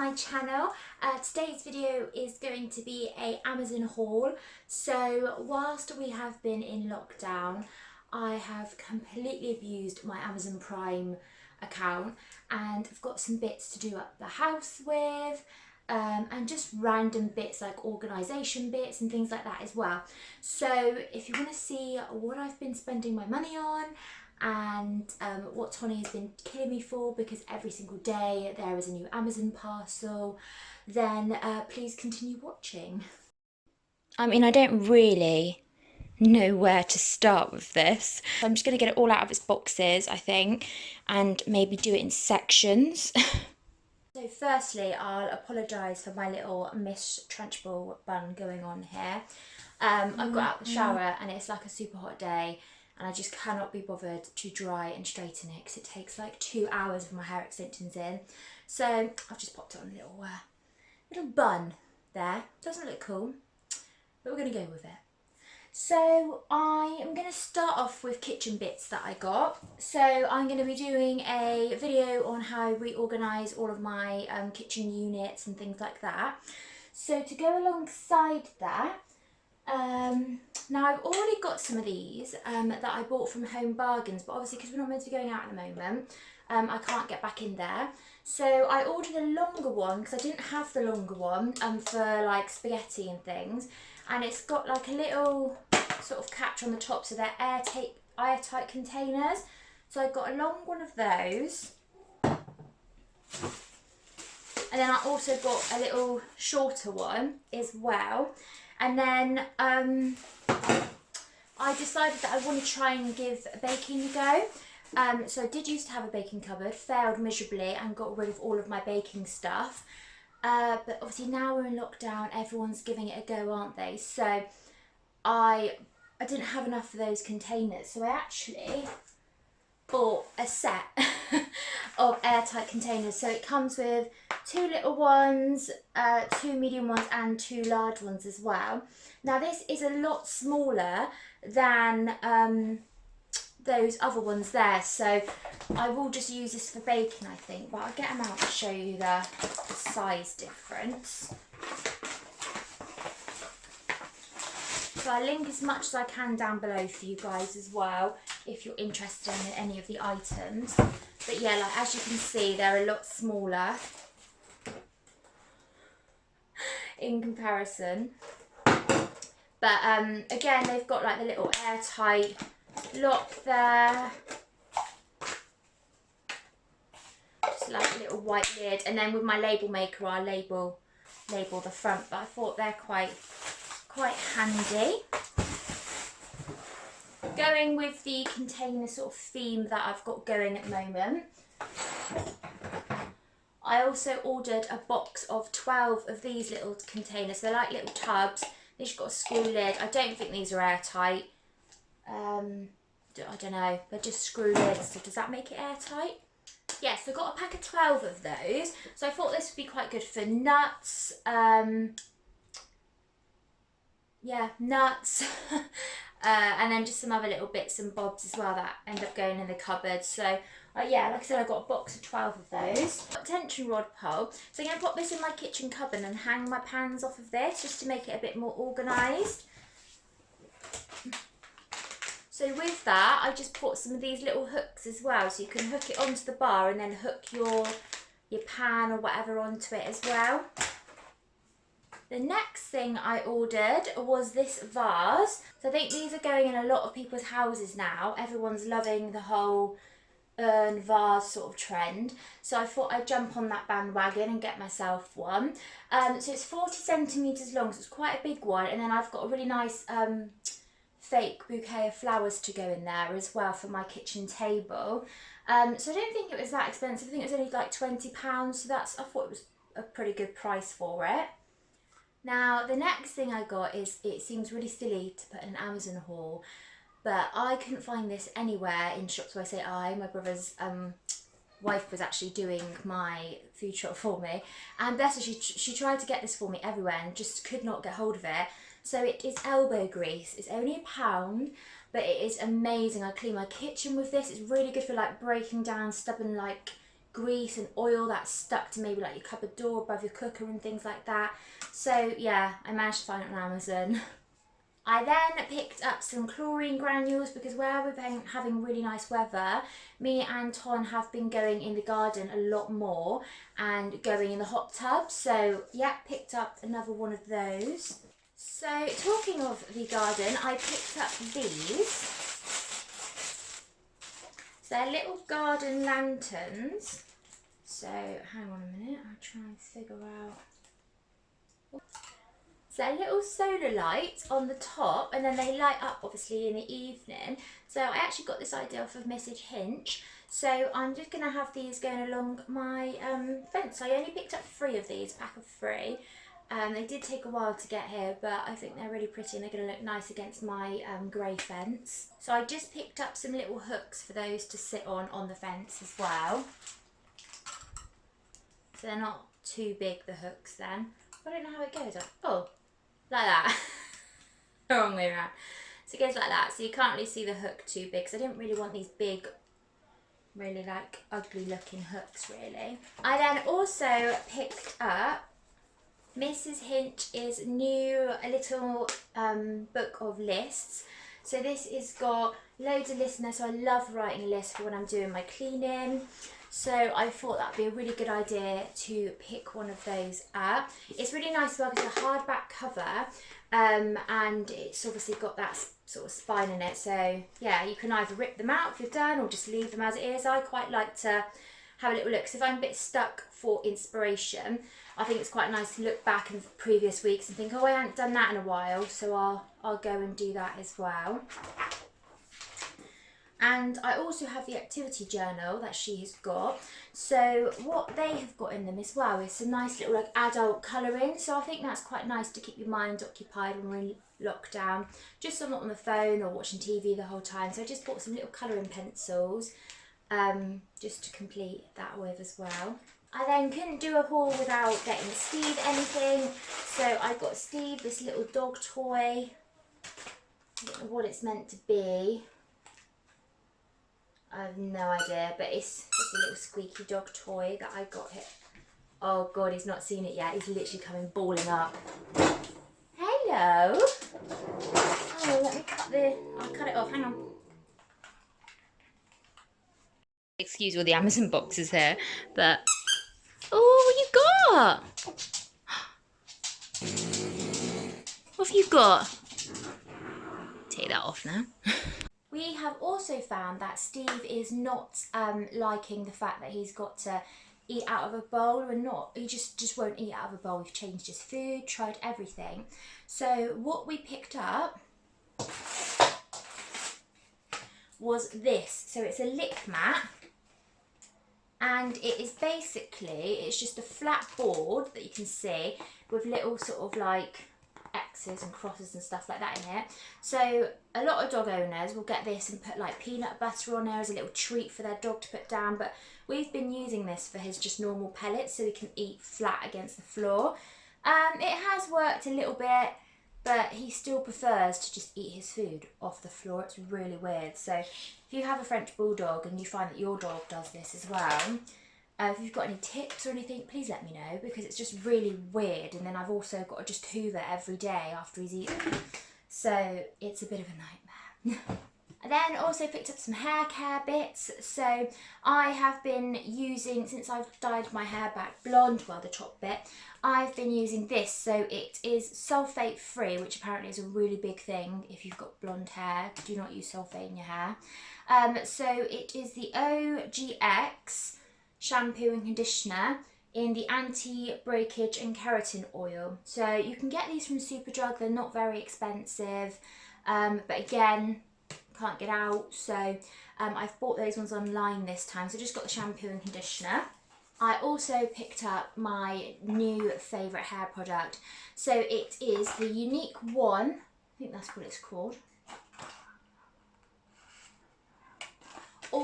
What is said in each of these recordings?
my channel. Today's video is going to be a Amazon haul. So whilst we have been in lockdown, I have completely abused my Amazon Prime account and I've got some bits to do up the house with, and just random bits like organisation bits and things like that as well. So if you want to see what I've been spending my money on and what Tony has been killing me for, because every single day there is a new Amazon parcel, then please continue watching. I mean, I don't really know where to start with this. So I'm just going to get it all out of its boxes, I think, and maybe do it in sections. So firstly, I'll apologise for my little Miss Trunchbull bun going on here. I got out the shower and it's like a super hot day and I just cannot be bothered to dry and straighten it because it takes like 2 hours with my hair extensions in. So I've just popped it on a little bun there. Doesn't look cool, but we're going to go with it. So I am going to start off with kitchen bits that I got. So I'm going to be doing a video on how I reorganise all of my kitchen units and things like that. So to go alongside that, now I've already got some of these that I bought from Home Bargains, but obviously because we're not meant to be going out at the moment, I can't get back in there. So I ordered a longer one because I didn't have the longer one for like spaghetti and things, and it's got like a little sort of catch on the top, so they're airtight containers. So I got a long one of those, and then I also got a little shorter one as well. And then I decided that I want to try and give baking a go. So I did used to have a baking cupboard, failed miserably and got rid of all of my baking stuff. But obviously now we're in lockdown, everyone's giving it a go, aren't they? So I didn't have enough of those containers, so I actually bought a set of airtight containers. So it comes with 2 little ones, 2 medium ones and 2 large ones as well. Now this is a lot smaller than those other ones there, so I will just use this for baking, I think, but I'll get them out to show you the size difference. So I'll link as much as I can down below for you guys as well, if you're interested in any of the items. But yeah, like as you can see, they're a lot smaller in comparison. But again, they've got like the little airtight lock there. Just like a little white lid. And then with my label maker, I'll label the front. But I thought they're quite handy. Going with the container sort of theme that I've got going at the moment, I also ordered a box of 12 of these little containers. They're like little tubs. They've got a screw lid. I don't think these are airtight. I don't know. They're just screw lids. So does that make it airtight? Yes, so I got a pack of 12 of those. So I thought this would be quite good for nuts. Yeah, nuts. And then just some other little bits and bobs as well that end up going in the cupboard. So yeah, like I said, I got a box of 12 of those. Tension rod pole. So I'm going to pop this in my kitchen cupboard and hang my pans off of this just to make it a bit more organised. So with that, I just put some of these little hooks as well, so you can hook it onto the bar and then hook your pan or whatever onto it as well. The next thing I ordered was this vase. So I think these are going in a lot of people's houses now. Everyone's loving the whole urn vase sort of trend. So I thought I'd jump on that bandwagon and get myself one. So it's 40 centimetres long, so it's quite a big one. And then I've got a really nice fake bouquet of flowers to go in there as well for my kitchen table. So I don't think it was that expensive. I think it was only like £20. So I thought it was a pretty good price for it. Now, the next thing I got is, it seems really silly to put in an Amazon haul, but I couldn't find this anywhere in shops. So I say my brother's wife was actually doing my food shop for me. And bless her, she tried to get this for me everywhere and just could not get hold of it. So it is elbow grease. It's only £1, but it is amazing. I clean my kitchen with this. It's really good for like breaking down stubborn like grease and oil that's stuck to maybe like your cupboard door above your cooker and things like that. So yeah, I managed to find it on Amazon. I then picked up some chlorine granules because where we've been having really nice weather, me and Ton have been going in the garden a lot more and going in the hot tub. So yeah, picked up another one of those. So talking of the garden, I picked up these. So they're little garden lanterns. So hang on a minute, I'll try and figure out. So a little solar light on the top, and then they light up obviously in the evening. So I actually got this idea off of Message Hinch. So I'm just going to have these going along my fence. I only picked up 3 of these, a pack of 3. They did take a while to get here, but I think they're really pretty and they're going to look nice against my grey fence. So I just picked up some little hooks for those to sit on the fence as well. So they're not too big, the hooks then. I don't know how it goes. Oh, like that. The wrong way around. So it goes like that. So you can't really see the hook too big because I didn't really want these big, really like ugly looking hooks really. I then also picked up Mrs. Hinch's new little book of lists. So this has got loads of lists in there, so I love writing a list for when I'm doing my cleaning. So I thought that'd be a really good idea to pick one of those up. It's really nice as well because it's a hardback cover and it's obviously got that sort of spine in it. So yeah, you can either rip them out if you're done or just leave them as it is. I quite like to have a little look. So if I'm a bit stuck for inspiration, I think it's quite nice to look back in previous weeks and think, oh, I haven't done that in a while, so I'll go and do that as well. And I also have the activity journal that she has got. So what they have got in them as well is some nice little like adult colouring. So I think that's quite nice to keep your mind occupied when we're in lockdown. Just so I'm not on the phone or watching TV the whole time. So I just bought some little colouring pencils just to complete that with as well. I then couldn't do a haul without getting Steve anything. So I got Steve this little dog toy. I don't know what it's meant to be. I have no idea, but it's just a little squeaky dog toy that I got here. Oh God, he's not seen it yet. He's literally coming bawling up. Hello. Oh, let me I'll cut it off, hang on. Excuse all the Amazon boxes here, but... Oh, what you got? What have you got? Take that off now. We have also found that Steve is not liking the fact that he's got to eat out of a bowl he just won't eat out of a bowl. We've changed his food, tried everything. So what we picked up was this. So it's a lick mat. And it is basically, it's just a flat board that you can see with little sort of like X's and crosses and stuff like that in it. So a lot of dog owners will get this and put like peanut butter on there as a little treat for their dog to put down. But we've been using this for his just normal pellets so he can eat flat against the floor. It has worked a little bit, but he still prefers to just eat his food off the floor. It's really weird. So if you have a French Bulldog and you find that your dog does this as well, if you've got any tips or anything, please let me know because it's just really weird. And then I've also got to just hoover every day after he's eaten. So it's a bit of a nightmare. I then also picked up some hair care bits. So I have been using, since I've dyed my hair back blonde, well the top bit, I've been using this. So it is sulfate free, which apparently is a really big thing if you've got blonde hair. Do not use sulfate in your hair. So it is the OGX shampoo and conditioner in the anti-breakage and keratin oil. So you can get these from Superdrug, they're not very expensive, but again, can't get out, so I've bought those ones online this time. So just got the shampoo and conditioner. I also picked up my new favourite hair product. So it is the Unique One, I think that's what it's called.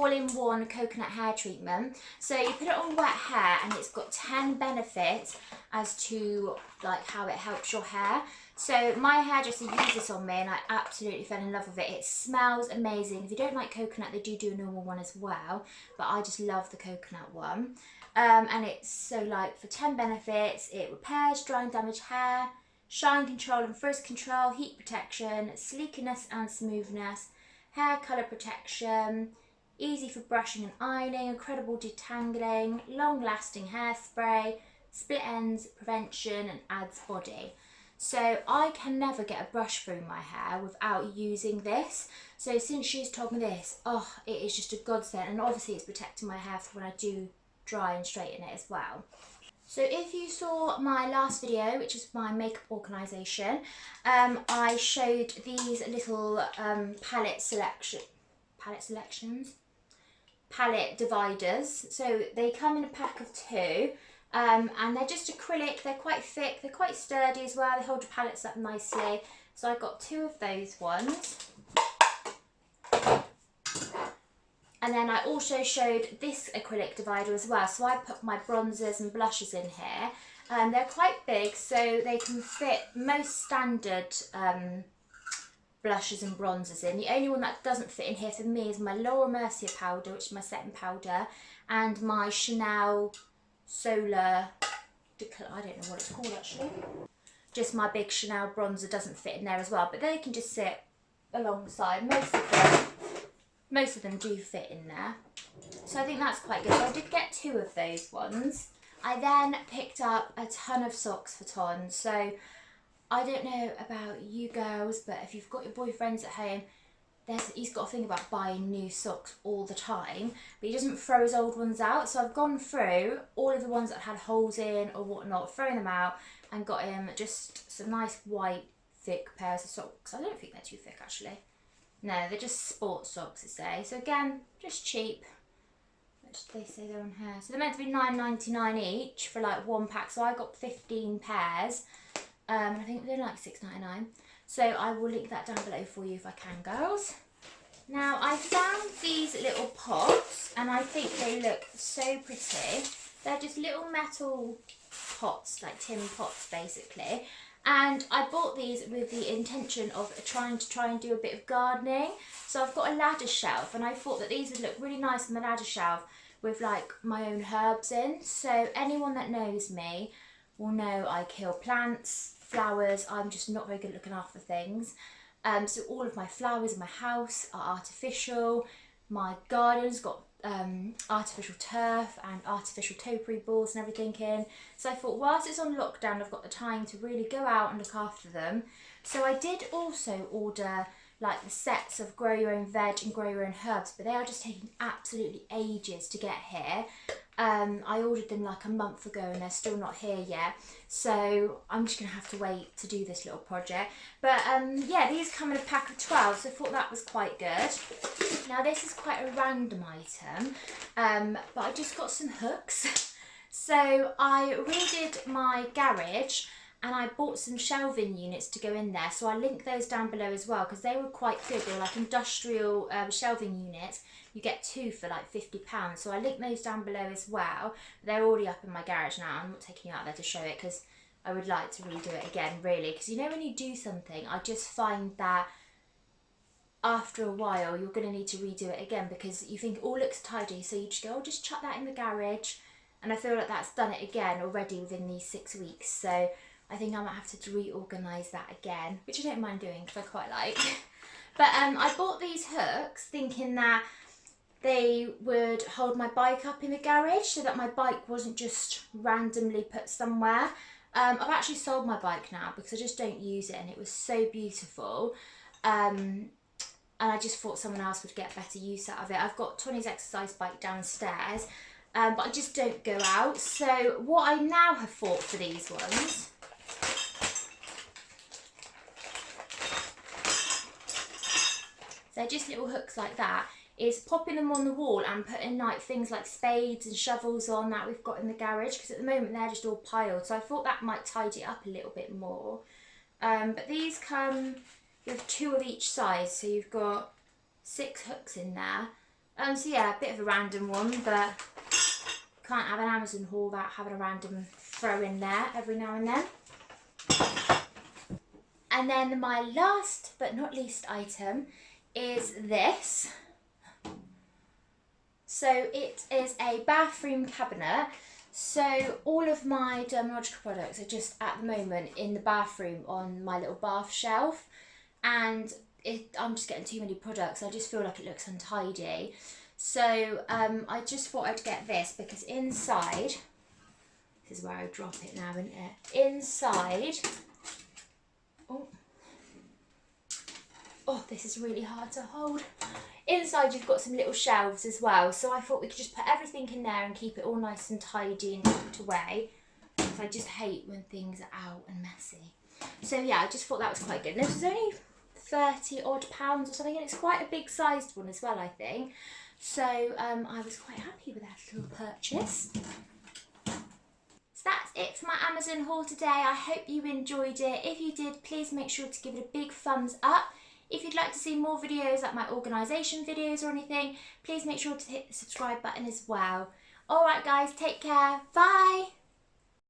all-in-one coconut hair treatment. So you put it on wet hair and it's got 10 benefits as to like how it helps your hair. So my hairdresser used this on me and I absolutely fell in love with it. It smells amazing. If you don't like coconut, they do a normal one as well, but I just love the coconut one. And it's so like for 10 benefits, it repairs dry and damaged hair, shine control and frizz control, heat protection, sleekness and smoothness, hair colour protection, easy for brushing and ironing, incredible detangling, long lasting hairspray, split ends prevention and adds body. So I can never get a brush through my hair without using this. So since she's told me this, oh, it is just a godsend. And obviously it's protecting my hair for when I do dry and straighten it as well. So if you saw my last video, which is my makeup organisation, I showed these little palette dividers. So they come in a pack of 2. And they're just acrylic, they're quite thick, they're quite sturdy as well, they hold your palettes up nicely. So I got 2 of those ones. And then I also showed this acrylic divider as well. So I put my bronzers and blushes in here. They're quite big, so they can fit most standard blushes and bronzers in. The only one that doesn't fit in here for me is my Laura Mercier powder, which is my setting powder, and my Chanel Solar, I don't know what it's called actually. Just my big Chanel bronzer doesn't fit in there as well, but they can just sit alongside. Most of them do fit in there. So I think that's quite good. So I did get 2 of those ones. I then picked up a ton of socks for Ton. So I don't know about you girls, but if you've got your boyfriends at home, he's got a thing about buying new socks all the time, but he doesn't throw his old ones out. So I've gone through all of the ones that had holes in or whatnot, thrown them out and got him just some nice white thick pairs of socks. I don't think they're too thick actually. No, they're just sports socks, they say. So again, just cheap. What did they say they're on here? So they're meant to be $9.99 each for like 1 pack. So I got 15 pairs. I think they're like $6.99. So I will link that down below for you if I can, girls. Now I found these little pots and I think they look so pretty. They're just little metal pots, like tin pots basically. And I bought these with the intention of trying to do a bit of gardening. So I've got a ladder shelf and I thought that these would look really nice on the ladder shelf with like my own herbs in. So anyone that knows me will know I kill plants, flowers. I'm just not very good at looking after things. So all of my flowers in my house are artificial. My garden's got artificial turf and artificial topiary balls and everything in. So I thought whilst it's on lockdown, I've got the time to really go out and look after them. So I did also order like the sets of grow your own veg and grow your own herbs, but they are just taking absolutely ages to get here. I ordered them like a month ago and they're still not here yet. So I'm just going to have to wait to do this little project. But yeah, these come in a pack of 12, so I thought that was quite good. Now this is quite a random item, but I just got some hooks. So I redid my garage and I bought some shelving units to go in there. So I link those down below as well because they were quite good. They were like industrial shelving units. You get 2 for like £50. So I link those down below as well. They're already up in my garage now. I'm not taking you out there to show it because I would like to redo it again, really. Because you know when you do something, I just find that after a while you're going to need to redo it again because you think it all looks tidy. So you just go, oh, just chuck that in the garage. And I feel like that's done it again already within these 6 weeks. So I think I might have to reorganise that again, which I don't mind doing because I quite like. But I bought these hooks thinking that they would hold my bike up in the garage so that my bike wasn't just randomly put somewhere. I've actually sold my bike now because I just don't use it and it was so beautiful. And I just thought someone else would get better use out of it. I've got Tony's exercise bike downstairs, but I just don't go out. So what I now have thought for these ones, they're just little hooks like that, is popping them on the wall and putting like things like spades and shovels on that we've got in the garage because at the moment they're just all piled. So I thought that might tidy it up a little bit more. But these come with 2 of each size, so you've got 6 hooks in there. So yeah, a bit of a random one, but can't have an Amazon haul without having a random throw in there every now and then. And then my last but not least item is this. So it is a bathroom cabinet. So all of my Dermalogica products are just at the moment in the bathroom on my little bath shelf, and I'm just getting too many products. I just feel like it looks untidy. So I just thought I'd get this because inside, this is where I drop it now, isn't it? Inside, oh, this is really hard to hold. Inside you've got some little shelves as well, so I thought we could just put everything in there and keep it all nice and tidy and tucked away, because I just hate when things are out and messy. So yeah, I just thought that was quite good. And this was only £30 odd or something, and it's quite a big sized one as well, I think. So I was quite happy with that little purchase. So that's it for my Amazon haul today. I hope you enjoyed it. If you did, please make sure to give it a big thumbs up. If you'd like to see more videos like my organisation videos or anything, please make sure to hit the subscribe button as well. Alright guys, take care. Bye!